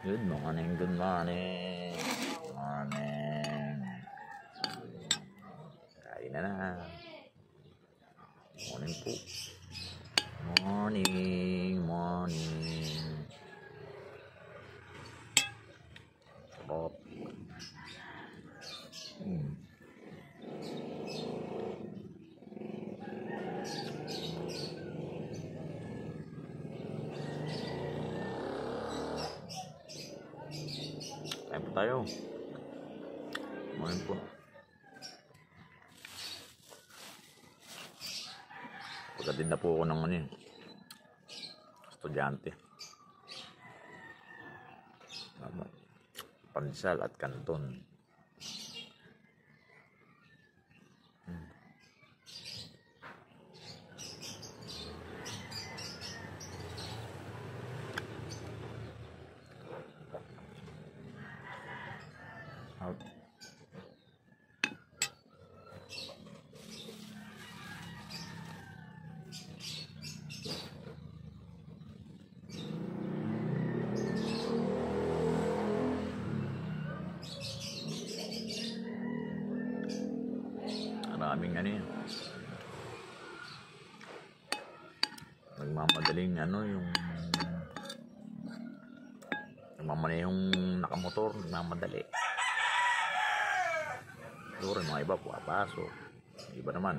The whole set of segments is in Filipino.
Good morning, good morning. Morning. Kain na. Morning po. Morning. Sarap. Kain po tayo. Morning po. Pagdating na po ako ng estudyante. Pansal at kanton. Out. Maraming nagmamadaling yung nagmamanehong nakamotor, nagmamadali. Siguro mga iba papasok, iba naman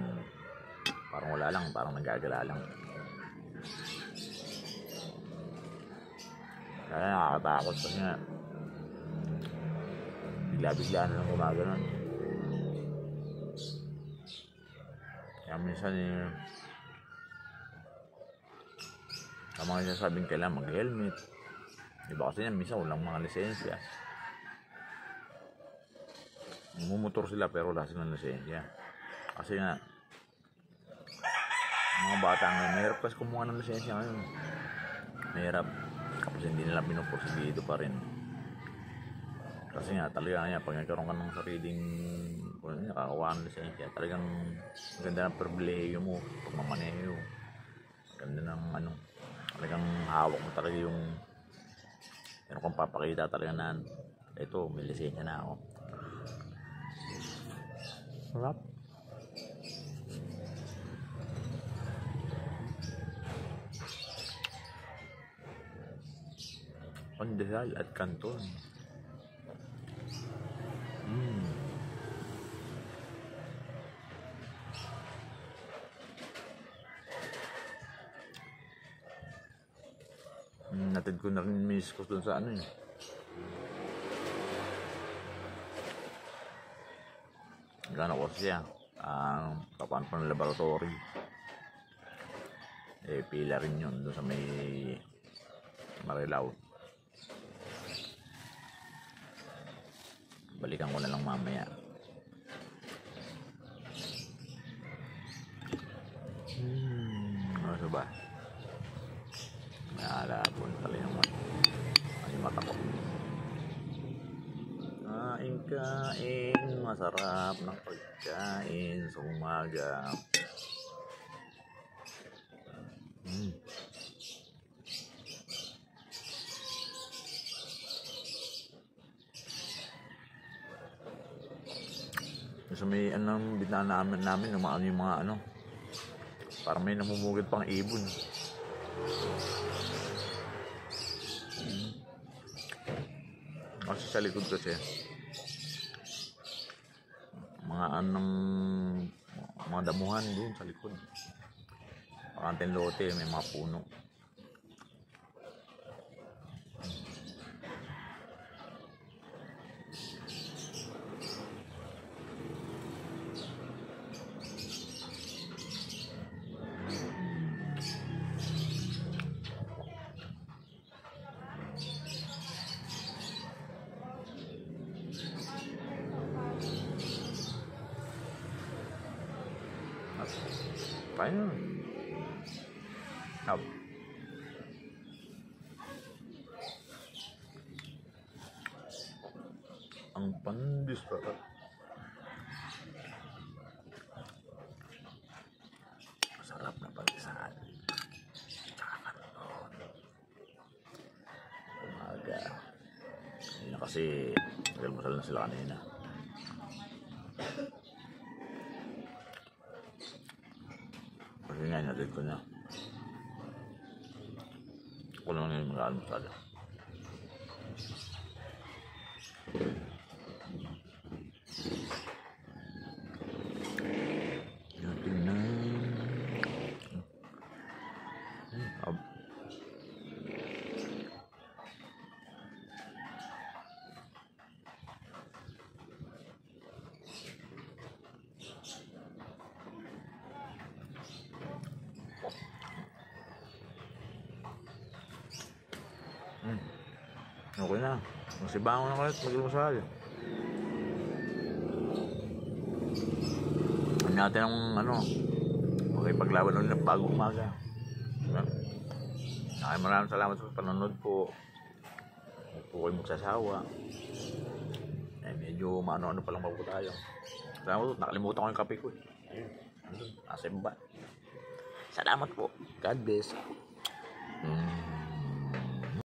parang wala lang, parang nagagala lang. Kaya nakakatakot kasi nga bigla-bigla na lang gumaganon. Kaya minsan tama nga sabing kailangan mag-helmet. Diba kasi yan, minsan walang mga lisensya. Mumotor sila pero wala silang lisensya. Kasi nga mga bata ngayon, mahirap kasi kumuha ng lisensya ngayon. Mahirap. Kapag hindi nila pinupursige pa rin. Kasi nga talaga nga, pag nagkaroon ka ng sariling nakakawa ng lisensya, talagang maganda ng pribilehiyo mo pag mamaneho. Maganda ng talagang hawak mo talaga yung meron kang papakita talaga na ito, may lisensya na ako. Sarap. Pandesal at kanton. Natid ko na rin miss ko dun sa gano'n ko siya papan pa ng laboratory pila rin yun dun sa may Marilao. Balikan ko na lang mamaya. Ano ba? Naalapon pala yung mata ko. Kain, masarap ng pagkain sa umaga. So may bitana namin yung mga parang may namumugid pang ibon. Kasi sa likod kasi mga damuhan doon sa likod. Pakanting lote, may mga puno. Paano? Ang pandis pa. Masarap na pandesal. Tsaka kanton. Umaga. Kasi nag-almusal na sila kanina. Kasi nga, natin ko na. Ako lang yung mag-almusal. Okay na. Masibangon na kayo at mag-almusal. Ano natin ang okay, paglaban ulit bago umaga. Maraming salamat sa panonood po. Huwag po kayo magsasawa. Medyo maano-ano pa lang po tayo. Salamat po. Nakalimutan ko yung kape ko. Ayun. Nasa iba. Salamat po. God bless.